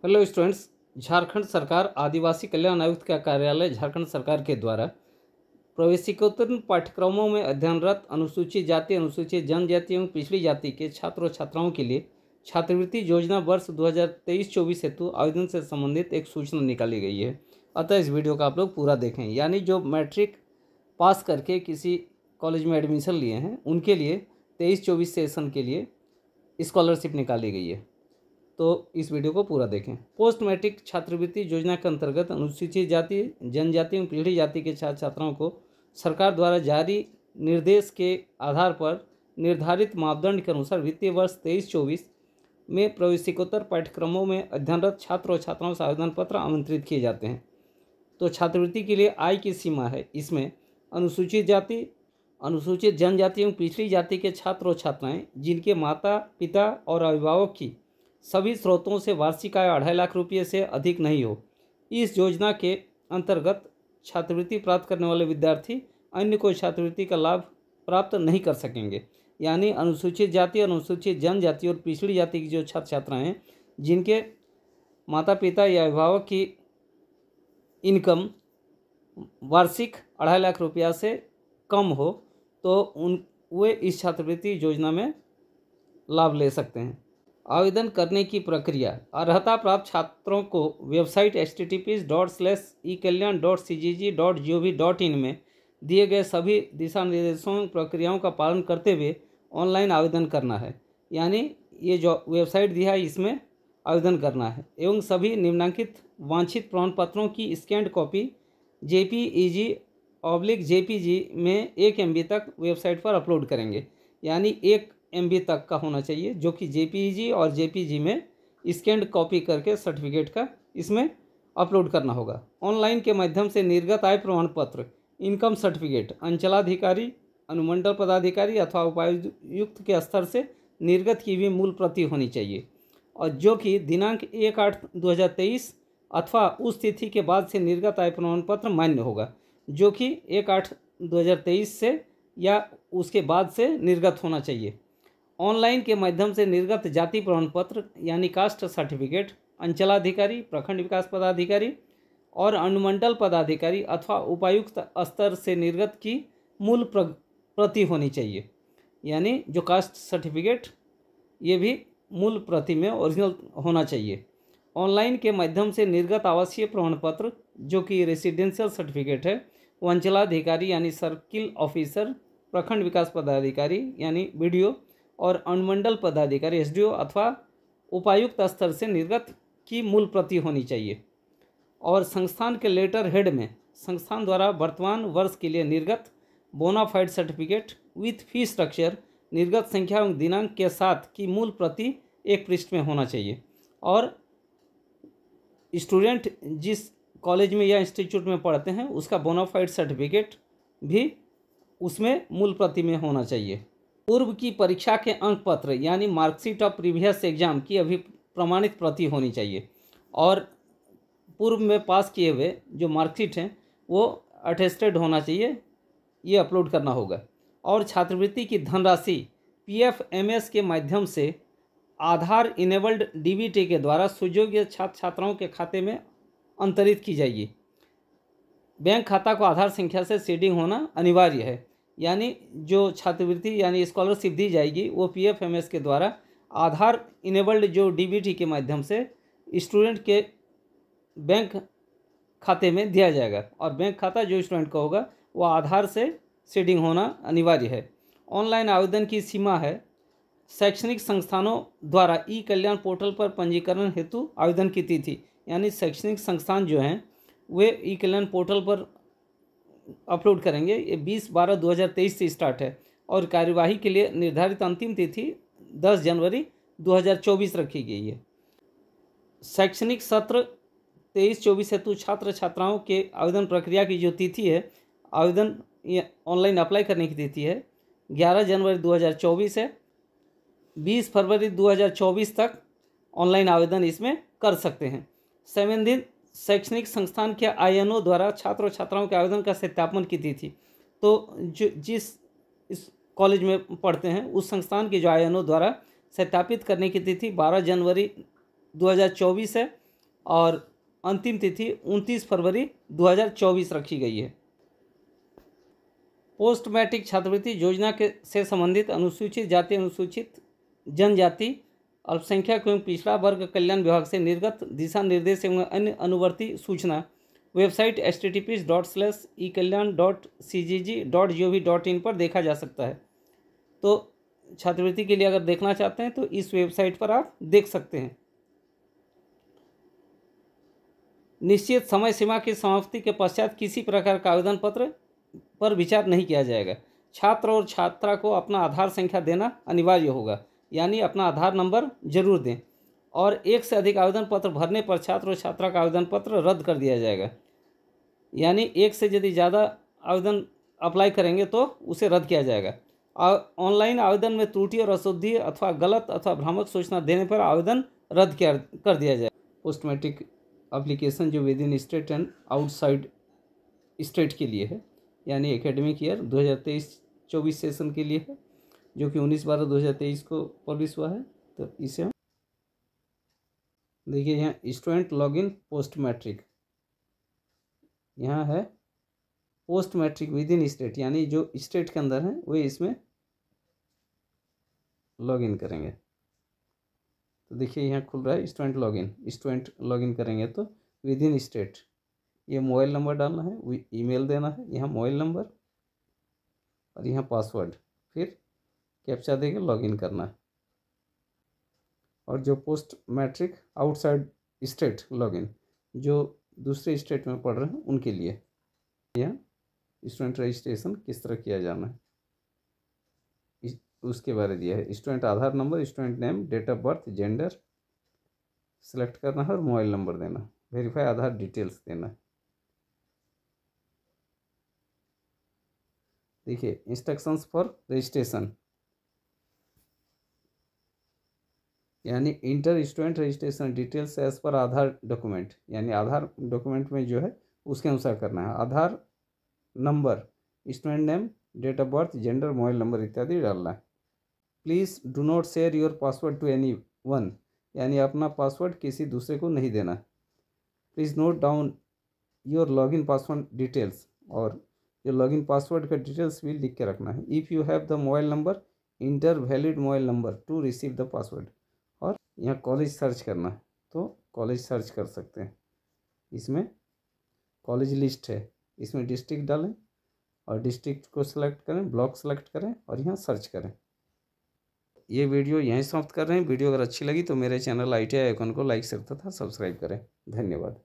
Hello students, Jharkhand सरकार आदिवासी कल्याण आयुक्त का कार्यालय झारखंड सरकार के द्वारा प्रवेशिकोत्तर पाठ्यक्रमों में अध्ययनरत अनुसूचित जाति, अनुसूचित जनजाति एवं पिछड़ी जाति के छात्रों छात्राओं के लिए छात्रवृत्ति योजना वर्ष 2023-24 हेतु आवेदन से संबंधित एक सूचना निकाली गई है। अतः इस वीडियो का आप लोग पूरा देखें। यानी जो मैट्रिक पास करके किसी कॉलेज में एडमिशन लिए हैं उनके लिए 23-24 सेशन के लिए स्कॉलरशिप निकाली गई है, तो इस वीडियो को पूरा देखें। पोस्ट मैट्रिक छात्रवृत्ति योजना के अंतर्गत अनुसूचित जाति, जनजाति एवं पिछड़ी जाति के छात्र छात्राओं को सरकार द्वारा जारी निर्देश के आधार पर निर्धारित मापदंड के अनुसार वित्तीय वर्ष 23-24 में प्रवेशिकोत्तर पाठ्यक्रमों में अध्ययनरत छात्र और छात्राओं से आवेदन पत्र आमंत्रित किए जाते हैं। तो छात्रवृत्ति के लिए आय की सीमा है, इसमें अनुसूचित जाति, अनुसूचित जनजाति एवं पिछड़ी जाति के छात्र और छात्राएँ जिनके माता पिता और अभिभावक की सभी स्रोतों से वार्षिक आय 2.5 लाख रुपये से अधिक नहीं हो, इस योजना के अंतर्गत छात्रवृत्ति प्राप्त करने वाले विद्यार्थी अन्य कोई छात्रवृत्ति का लाभ प्राप्त नहीं कर सकेंगे। यानी अनुसूचित जाति, अनुसूचित जनजाति और पिछड़ी जाति की जो छात्र छात्राएँ हैं जिनके माता पिता या अभिभावक की इनकम वार्षिक 2.5 लाख रुपया से कम हो, तो वे इस छात्रवृत्ति योजना में लाभ ले सकते हैं। आवेदन करने की प्रक्रिया: अर्हता प्राप्त छात्रों को वेबसाइट https://ekalyan.cgg.gov.in में दिए गए सभी दिशा निर्देशों और प्रक्रियाओं का पालन करते हुए ऑनलाइन आवेदन करना है। यानी ये जो वेबसाइट दिया है इसमें आवेदन करना है एवं सभी निम्नलिखित वांछित प्रमाण पत्रों की स्कैंड कॉपी JPEG/JPG में 1 MB तक वेबसाइट पर अपलोड करेंगे। यानी 1 MB तक का होना चाहिए, जो कि JPEG और JPG में स्कैंड कॉपी करके सर्टिफिकेट का इसमें अपलोड करना होगा। ऑनलाइन के माध्यम से निर्गत आय प्रमाण पत्र, इनकम सर्टिफिकेट अंचलाधिकारी, अनुमंडल पदाधिकारी अथवा उपायुक्त के स्तर से निर्गत की भी मूल प्रति होनी चाहिए, और जो कि दिनांक 1/8/2023 अथवा उस तिथि के बाद से निर्गत आय प्रमाण पत्र मान्य होगा, जो कि 1/8/2023 से या उसके बाद से निर्गत होना चाहिए। ऑनलाइन के माध्यम से निर्गत जाति प्रमाण पत्र यानी कास्ट सर्टिफिकेट अंचलाधिकारी, प्रखंड विकास पदाधिकारी और अनुमंडल पदाधिकारी अथवा उपायुक्त स्तर से निर्गत की मूल प्रति होनी चाहिए। यानी जो कास्ट सर्टिफिकेट ये भी मूल प्रति में ओरिजिनल होना चाहिए। ऑनलाइन के माध्यम से निर्गत आवासीय प्रमाण पत्र जो कि रेसिडेंशियल सर्टिफिकेट है वो अंचलाधिकारी यानी सर्किल ऑफिसर, प्रखंड विकास पदाधिकारी यानी BDO और अनुमंडल पदाधिकारी SDO अथवा उपायुक्त स्तर से निर्गत की मूल प्रति होनी चाहिए। और संस्थान के लेटर हेड में संस्थान द्वारा वर्तमान वर्ष के लिए निर्गत bonafide certificate with fee structure, निर्गत संख्या एवं दिनांक के साथ की मूल प्रति एक पृष्ठ में होना चाहिए। और स्टूडेंट जिस कॉलेज में या इंस्टीट्यूट में पढ़ते हैं उसका बोनाफाइड सर्टिफिकेट भी उसमें मूल प्रति में होना चाहिए। पूर्व की परीक्षा के अंक पत्र यानी मार्कशीट ऑफ प्रीवियस एग्जाम की अभी प्रमाणित प्रति होनी चाहिए, और पूर्व में पास किए हुए जो मार्कशीट हैं वो अटेस्टेड होना चाहिए, ये अपलोड करना होगा। और छात्रवृत्ति की धनराशि PFMS के माध्यम से आधार इनेबल्ड DBT के द्वारा सुयोग्य छात्र छात्राओं के खाते में अंतरित की जाएगी। बैंक खाता को आधार संख्या से सीडिंग होना अनिवार्य है। यानी जो छात्रवृत्ति यानी स्कॉलरशिप दी जाएगी वो PFMS के द्वारा आधार इनेबल्ड जो DBT के माध्यम से स्टूडेंट के बैंक खाते में दिया जाएगा, और बैंक खाता जो स्टूडेंट का होगा वो आधार से सीडिंग होना अनिवार्य है। ऑनलाइन आवेदन की सीमा है शैक्षणिक संस्थानों द्वारा ई-कल्याण पोर्टल पर पंजीकरण हेतु आवेदन की तिथि, यानी शैक्षणिक संस्थान जो हैं वे ई-कल्याण पोर्टल पर अपलोड करेंगे। ये 20/12/2023 से स्टार्ट है, और कार्यवाही के लिए निर्धारित अंतिम तिथि 10 जनवरी 2024 रखी गई है। शैक्षणिक सत्र 23-24 हेतु छात्र छात्राओं के आवेदन प्रक्रिया की जो तिथि है, आवेदन ऑनलाइन अप्लाई करने की तिथि है 11 जनवरी 2024 है। 20 फरवरी 2024 तक ऑनलाइन आवेदन इसमें कर सकते हैं। संबंधित शैक्षणिक संस्थान के INO द्वारा छात्र छात्राओं के आवेदन का सत्यापन की तिथि, तो जो जिस इस कॉलेज में पढ़ते हैं उस संस्थान के जो INO द्वारा सत्यापित करने की तिथि 12 जनवरी 2024 है। और अंतिम तिथि 29 फरवरी 2024 रखी गई है। पोस्ट मैट्रिक छात्रवृत्ति योजना के से संबंधित अनुसूचित जाति, अनुसूचित जनजाति, अल्पसंख्यक एवं पिछड़ा वर्ग कल्याण विभाग से निर्गत दिशा निर्देश एवं अन्य अनुवर्ती सूचना वेबसाइट https://ekalyan.cgg.gov.in पर देखा जा सकता है। तो छात्रवृत्ति के लिए अगर देखना चाहते हैं तो इस वेबसाइट पर आप देख सकते हैं। निश्चित समय सीमा की समाप्ति के पश्चात किसी प्रकार का आवेदन पत्र पर विचार नहीं किया जाएगा। छात्र और छात्रा को अपना आधार संख्या देना अनिवार्य होगा, यानी अपना आधार नंबर जरूर दें, और एक से अधिक आवेदन पत्र भरने पर छात्र और छात्रा का आवेदन पत्र रद्द कर दिया जाएगा। यानी एक से यदि ज़्यादा आवेदन अप्लाई करेंगे तो उसे रद्द किया जाएगा। ऑनलाइन आवेदन में त्रुटि और अशुद्धि अथवा गलत अथवा भ्रामक सूचना देने पर आवेदन रद्द कर दिया जाएगा। पोस्ट मैट्रिक एप्लीकेशन जो with in state and outside state के लिए है, यानी एकेडमिक ईयर 2023-24 सेशन के लिए है, जो कि 19/12/2023 को पब्लिश हुआ है। तो इसे हम देखिए, यहाँ स्टूडेंट लॉगिन पोस्ट मैट्रिक, यहाँ है post matric within state, यानी जो स्टेट के अंदर है वे इसमें लॉगिन करेंगे। तो देखिए यहाँ खुल रहा है स्टूडेंट लॉगिन करेंगे तो विद इन स्टेट ये मोबाइल नंबर डालना है, ईमेल देना है, यहाँ मोबाइल नंबर और यहाँ पासवर्ड, फिर कैप्चा देकर लॉगिन करना है। और जो post matric outside state login, जो दूसरे स्टेट में पढ़ रहे हैं उनके लिए यहाँ स्टूडेंट रजिस्ट्रेशन किस तरह किया जाना है उसके बारे दिया है। Student Aadhaar number, student name, date of birth, gender select करना है और मोबाइल नंबर देना, वेरीफाई आधार डिटेल्स देना है। देखिए इंस्ट्रक्शंस फॉर रजिस्ट्रेशन, यानी enter student registration details as per Aadhaar document, यानी आधार डॉक्यूमेंट में जो है उसके अनुसार करना है। Aadhaar number, student name, date of birth, gender, mobile number इत्यादि डालना है। Please do not share your password to anyone, यानी अपना पासवर्ड किसी दूसरे को नहीं देना। Please note down your login password details, और जो लॉगिन पासवर्ड का डिटेल्स भी लिख के रखना है। If you have the mobile number, inter valid mobile number two receive the password. और यहाँ कॉलेज सर्च करना है तो कॉलेज सर्च कर सकते हैं। इसमें कॉलेज लिस्ट है, इसमें डिस्ट्रिक्ट डालें और डिस्ट्रिक्ट को सिलेक्ट करें, ब्लॉक सेलेक्ट करें और यहाँ सर्च करें। ये वीडियो यहीं समाप्त कर रहे हैं। वीडियो अगर अच्छी लगी तो मेरे चैनल ITI आइकन को लाइक शेयर तथा सब्सक्राइब करें। धन्यवाद।